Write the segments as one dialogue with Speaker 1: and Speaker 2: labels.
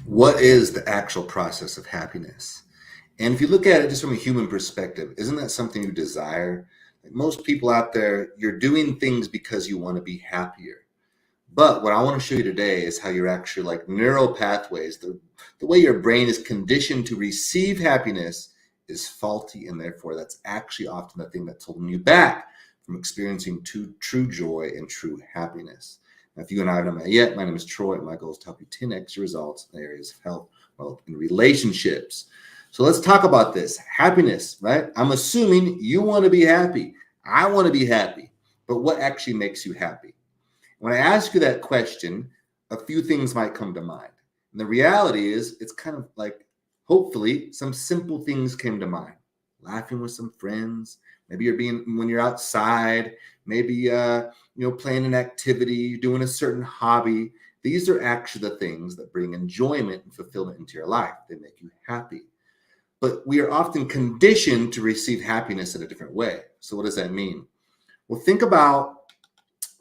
Speaker 1: What is the actual process of happiness? And if you look at it just from a human perspective, isn't that something you desire? Like most people out there, you're doing things because you want to be happier. But what I want to show you today is how you're actually like neural pathways, the way your brain is conditioned to receive happiness is faulty. And therefore, that's actually often the thing that's holding you back from experiencing true joy and true happiness. Now, if you and I have not met yet, my name is Troy, and my goal is to help you 10x your results in the areas of health, wealth, and relationships. So let's talk about this happiness, right? I'm assuming you want to be happy. I want to be happy. But what actually makes you happy? When I ask you that question, a few things might come to mind. And the reality is, it's kind of like, hopefully, some simple things came to mind. Laughing with some friends. Maybe when you're outside, maybe playing an activity, doing a certain hobby. These are actually the things that bring enjoyment and fulfillment into your life. They make you happy. But we are often conditioned to receive happiness in a different way. So what does that mean? Well, think about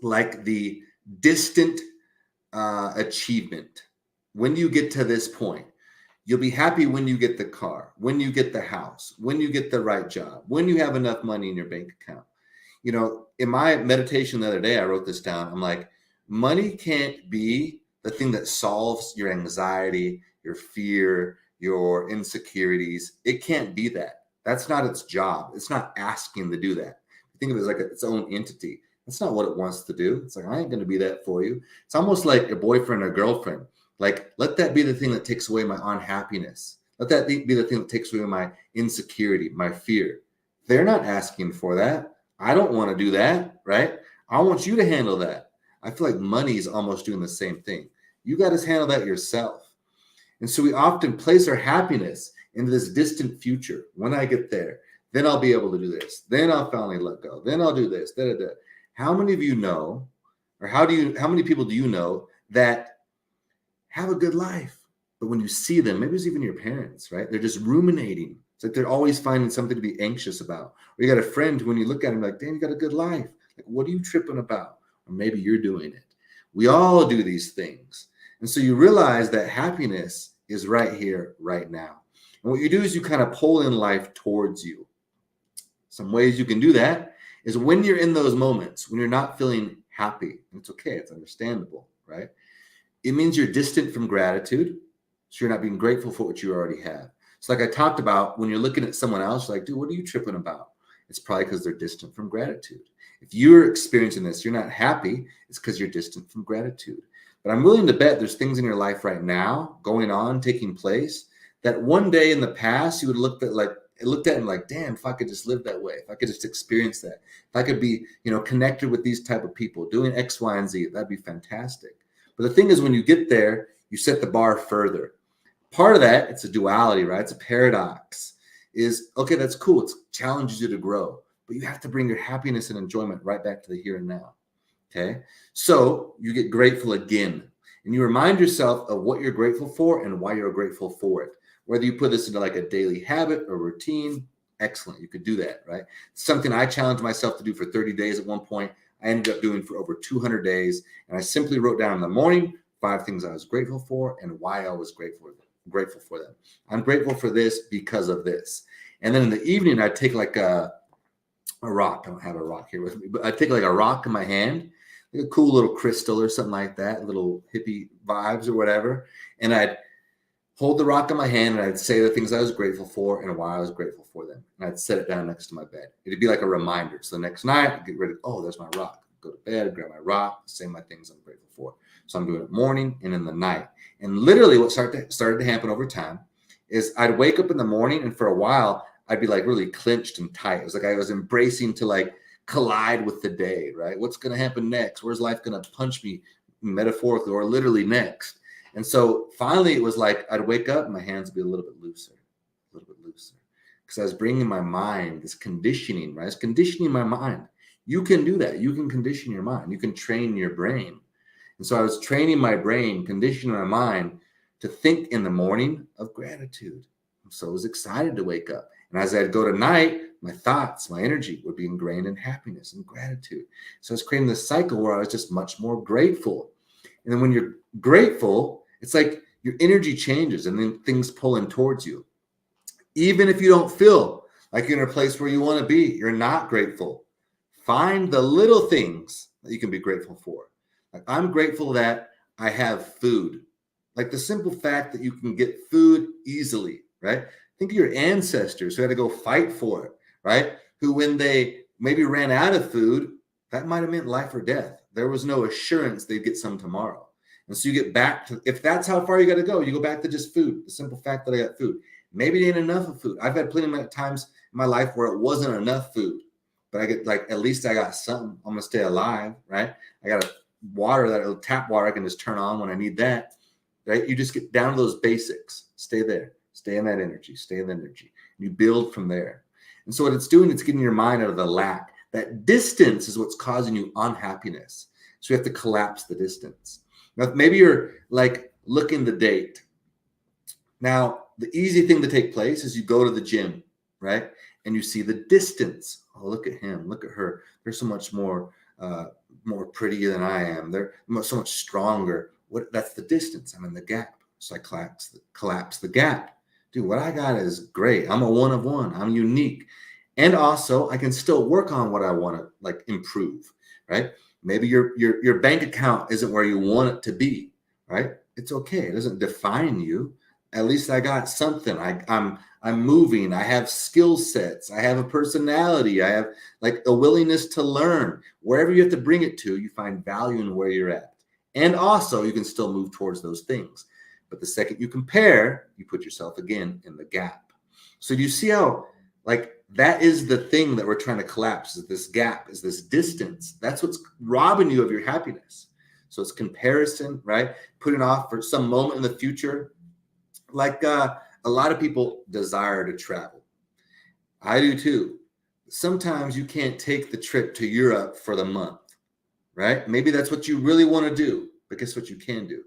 Speaker 1: like the distant achievement. When you get to this point, you'll be happy when you get the car, when you get the house, when you get the right job, when you have enough money in your bank account. You know, in my meditation the other day, I wrote this down. I'm like, money can't be the thing that solves your anxiety, your fear, your insecurities. It can't be that. That's not its job. It's not asking to do that. Think of it as like its own entity. That's not what it wants to do. It's like, I ain't going to be that for you. It's almost like a boyfriend or girlfriend. Like, let that be the thing that takes away my unhappiness. Let that be the thing that takes away my insecurity, my fear. They're not asking for that. I don't want to do that, right? I want you to handle that. I feel like money is almost doing the same thing. You got to handle that yourself. And so we often place our happiness into this distant future. When I get there, then I'll be able to do this. Then I'll finally let go. Then I'll do this. Da, da, da. How many of you know, or how many people do you know that have a good life? But when you see them, maybe it's even your parents, right? They're just ruminating. It's like they're always finding something to be anxious about. Or you got a friend who, when you look at him, like, damn, you got a good life. Like, what are you tripping about? Or maybe you're doing it. We all do these things. And so you realize that happiness is right here, right now. And what you do is you kind of pull in life towards you. Some ways you can do that is when you're in those moments, when you're not feeling happy, and it's okay, it's understandable, right? It means you're distant from gratitude. So you're not being grateful for what you already have. So like I talked about, when you're looking at someone else, like, dude, what are you tripping about? It's probably because they're distant from gratitude. If you're experiencing this, you're not happy, it's because you're distant from gratitude. But I'm willing to bet there's things in your life right now going on, taking place, that one day in the past you would look at him like, damn, if I could just live that way, if I could just experience that, if I could be, connected with these type of people, doing X, Y, and Z, that'd be fantastic. But the thing is, when you get there, you set the bar further. Part of that, it's a duality, right? It's a paradox. Is okay, that's cool. It challenges you to grow, but you have to bring your happiness and enjoyment right back to the here and now. Okay, so you get grateful again, and you remind yourself of what you're grateful for and why you're grateful for it. Whether you put this into like a daily habit or routine, excellent. You could do that, right? Something I challenged myself to do for 30 days at one point. I ended up doing for over 200 days. And I simply wrote down in the morning 5 things I was grateful for and why I was grateful for them. I'm grateful for this because of this. And then in the evening, I'd take like a rock. I don't have a rock here with me, but I'd take like a rock in my hand, like a cool little crystal or something like that, little hippie vibes or whatever. And I'd hold the rock in my hand, and I'd say the things I was grateful for and why I was grateful for them. And I'd set it down next to my bed. It'd be like a reminder. So the next night, I'd get ready. Oh, there's my rock. Go to bed, grab my rock, say my things I'm grateful for. So I'm doing it morning and in the night. And literally what started to happen over time is I'd wake up in the morning, and for a while, I'd be like really clenched and tight. It was like I was embracing to like collide with the day, right? What's going to happen next? Where's life going to punch me metaphorically or literally next? And so finally, it was like I'd wake up and my hands would be a little bit looser, because I was bringing my mind, this conditioning, right? I was conditioning my mind. You can do that. You can condition your mind. You can train your brain. And so I was training my brain, conditioning my mind to think in the morning of gratitude. So I was excited to wake up. And as I'd go to night, my thoughts, my energy would be ingrained in happiness and gratitude. So I was creating this cycle where I was just much more grateful. And then when you're grateful, it's like your energy changes and then things pull in towards you. Even if you don't feel like you're in a place where you want to be, you're not grateful. Find the little things that you can be grateful for. Like, I'm grateful that I have food. Like the simple fact that you can get food easily, right? Think of your ancestors who had to go fight for it, right? Who, when they maybe ran out of food, that might have meant life or death. There was no assurance they'd get some tomorrow. And so you get back to, if that's how far you got to go, you go back to just food, the simple fact that I got food. Maybe it ain't enough of food. I've had plenty of times in my life where it wasn't enough food, but I get like, at least I got something. I'm going to stay alive, right? I got a water, that tap water I can just turn on when I need that, right? You just get down to those basics. Stay there. Stay in that energy. Stay in the energy. You build from there. And so what it's doing, it's getting your mind out of the lack. That distance is what's causing you unhappiness. So you have to collapse the distance. Now, maybe you're like looking the date. Now, the easy thing to take place is you go to the gym, right? And you see the distance. Oh, look at him. Look at her. They're so much more prettier than I am. They're so much stronger. That's the distance. I'm in the gap. So I collapse the gap. Dude, what I got is great. I'm a one of one. I'm unique. And also, I can still work on what I want to like improve, right? Maybe your bank account isn't where you want it to be, right? It's okay. It doesn't define you. At least I got something. I'm moving. I have skill sets. I have a personality. I have like a willingness to learn. Wherever you have to bring it to, you find value in where you're at. And also, you can still move towards those things. But the second you compare, you put yourself again in the gap. So do you see how like that is the thing that we're trying to collapse, is this gap, is this distance. That's what's robbing you of your happiness. So it's comparison, right? Putting off for some moment in the future. Like a lot of people desire to travel. I do too. Sometimes you can't take the trip to Europe for the month, right? Maybe that's what you really want to do, but guess what you can do?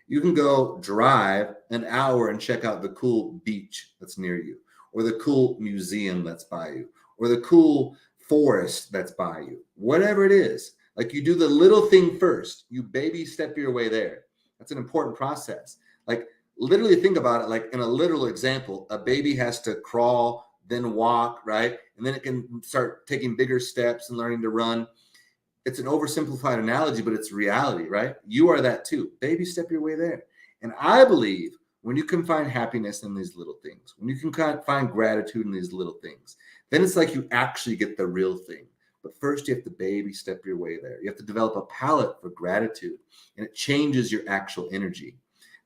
Speaker 1: You can go drive an hour and check out the cool beach that's near you, or the cool museum that's by you, or the cool forest that's by you, whatever it is. Like you do the little thing first. You baby step your way there. That's an important process. Like literally think about it like in a literal example, a baby has to crawl, then walk, right? And then it can start taking bigger steps and learning to run. It's an oversimplified analogy, but it's reality, right? You are that too. Baby step your way there. And I believe when you can find happiness in these little things, when you can find gratitude in these little things, then it's like you actually get the real thing. But first you have to baby step your way there. You have to develop a palette for gratitude, and it changes your actual energy.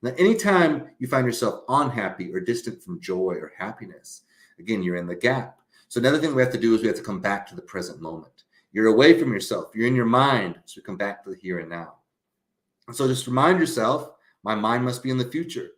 Speaker 1: Now, anytime you find yourself unhappy or distant from joy or happiness, again, you're in the gap. So another thing we have to do is we have to come back to the present moment. You're away from yourself. You're in your mind. So we come back to the here and now. And so just remind yourself, my mind must be in the future.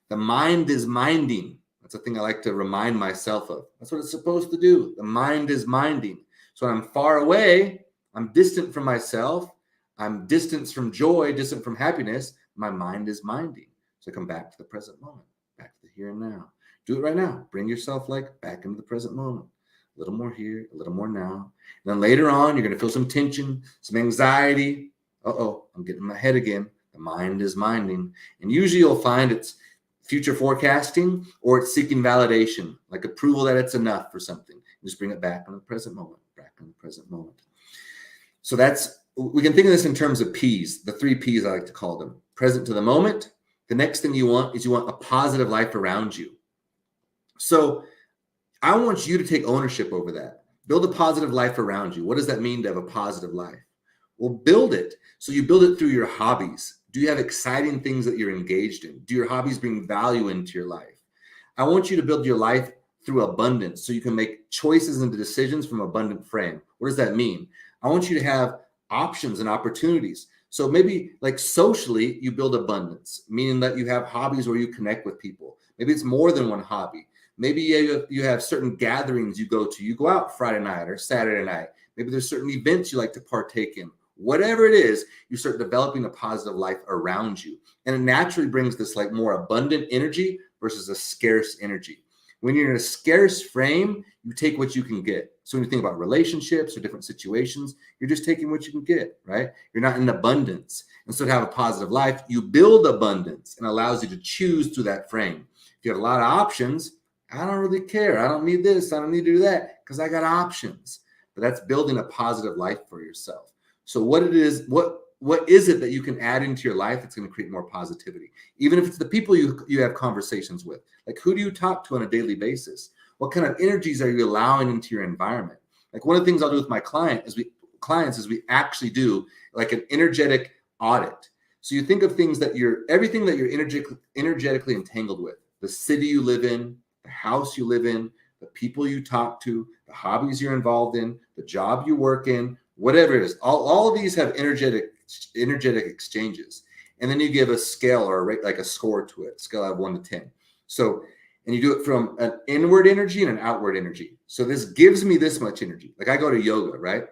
Speaker 1: The mind is minding. That's a thing I like to remind myself of. That's what it's supposed to do. The mind is minding. So when I'm far away, I'm distant from myself. I'm distant from joy, distant from happiness. My mind is minding. So come back to the present moment, back to the here and now. Do it right now. Bring yourself like back into the present moment. A little more here, a little more now. And then later on, you're going to feel some tension, some anxiety. I'm getting in my head again. The mind is minding. And usually you'll find it's future forecasting or it's seeking validation, like approval that it's enough for something. Just bring it back in the present moment, back in the present moment. So we can think of this in terms of P's, the 3 P's I like to call them. Present to the moment. The next thing you want is you want a positive life around you. So I want you to take ownership over that. Build a positive life around you. What does that mean to have a positive life? Well, build it. So you build it through your hobbies. Do you have exciting things that you're engaged in? Do your hobbies bring value into your life? I want you to build your life through abundance so you can make choices and decisions from abundant frame. What does that mean? I want you to have options and opportunities. So maybe like socially, you build abundance, meaning that you have hobbies where you connect with people. Maybe it's more than one hobby. Maybe you have certain gatherings you go to. You go out Friday night or Saturday night. Maybe there's certain events you like to partake in. Whatever it is, you start developing a positive life around you. And it naturally brings this like more abundant energy versus a scarce energy. When you're in a scarce frame, you take what you can get. So when you think about relationships or different situations, you're just taking what you can get, right? You're not in abundance. And so to have a positive life, you build abundance and allows you to choose through that frame. If you have a lot of options, I don't really care. I don't need this. I don't need to do that because I got options. But that's building a positive life for yourself. So what is it that you can add into your life that's going to create more positivity? Even if it's the people you have conversations with. Like, who do you talk to on a daily basis? What kind of energies are you allowing into your environment? Like, one of the things I'll do with my clients is we actually do like an energetic audit. So you think of things that everything that you're energetically entangled with, the city you live in, the house you live in, the people you talk to, the hobbies you're involved in, the job you work in, whatever it is. All of these have energetic exchanges. And then you give a scale or a rate, like a score to it, scale of 1 to 10. So, and you do it from an inward energy and an outward energy. So this gives me this much energy. Like, I go to yoga, right?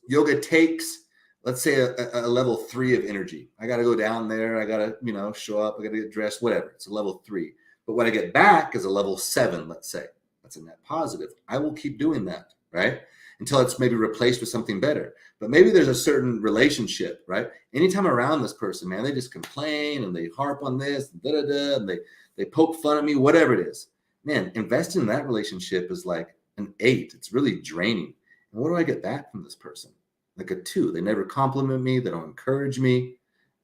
Speaker 1: Yoga takes, let's say, a level 3 of energy. I got to go down there. I got to, show up. I got to get dressed, whatever. It's a level 3. But what I get back is a level 7, let's say. That's a net positive. I will keep doing that, right? Until it's maybe replaced with something better. But maybe there's a certain relationship, right? Anytime around this person, man, they just complain and they harp on this, and they poke fun at me, whatever it is. Man, investing in that relationship is like an 8. It's really draining. And what do I get back from this person? Like a 2. They never compliment me. They don't encourage me.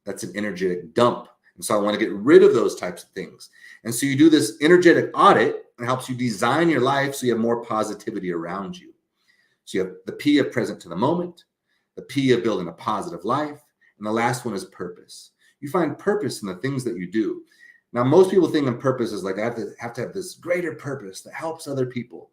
Speaker 1: That's an energetic dump. And so I want to get rid of those types of things. And so you do this energetic audit, and it helps you design your life so you have more positivity around you. So you have the P of present to the moment, the P of building a positive life, and the last one is purpose. You find purpose in the things that you do. Now, most people think of purpose as like, I have to have this greater purpose that helps other people.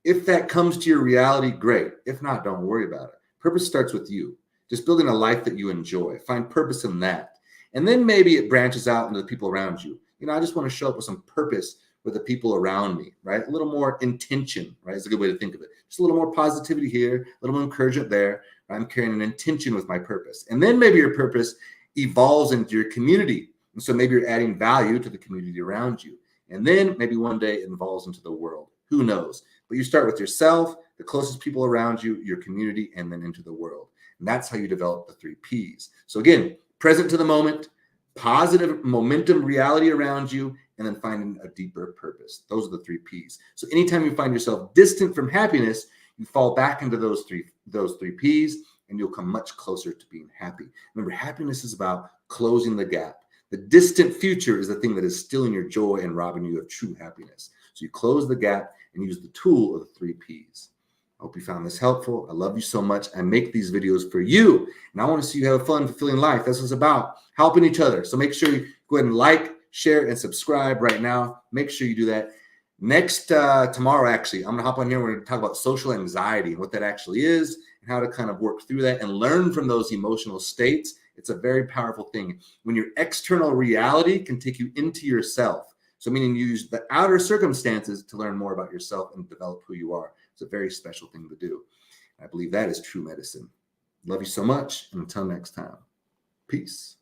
Speaker 1: If that comes to your reality, great. If not, don't worry about it. Purpose starts with you. Just building a life that you enjoy. Find purpose in that. And then maybe it branches out into the people around you. I just want to show up with some purpose with the people around me, right? A little more intention, right? It's a good way to think of it. Just a little more positivity here, a little more encouragement there. I'm carrying an intention with my purpose. And then maybe your purpose evolves into your community. And so maybe you're adding value to the community around you. And then maybe one day it evolves into the world. Who knows? But you start with yourself, the closest people around you, your community, and then into the world. And that's how you develop the 3 Ps. So again, present to the moment, positive momentum reality around you, and then finding a deeper purpose. Those are the 3 Ps. So anytime you find yourself distant from happiness, you fall back into those three Ps, and you'll come much closer to being happy. Remember, happiness is about closing the gap. The distant future is the thing that is stealing your joy and robbing you of true happiness. So you close the gap and use the tool of the 3 Ps. I hope you found this helpful. I love you so much. I make these videos for you, and I want to see you have a fun, fulfilling life. That's what it's about, helping each other. So make sure you go ahead and like, share, and subscribe right now. Make sure you do that. Next, tomorrow, actually, I'm going to hop on here. We're going to talk about social anxiety and what that actually is and how to kind of work through that and learn from those emotional states. It's a very powerful thing. When your external reality can take you into yourself. So meaning you use the outer circumstances to learn more about yourself and develop who you are. It's a very special thing to do. I believe that is true medicine. Love you so much. And until next time, peace.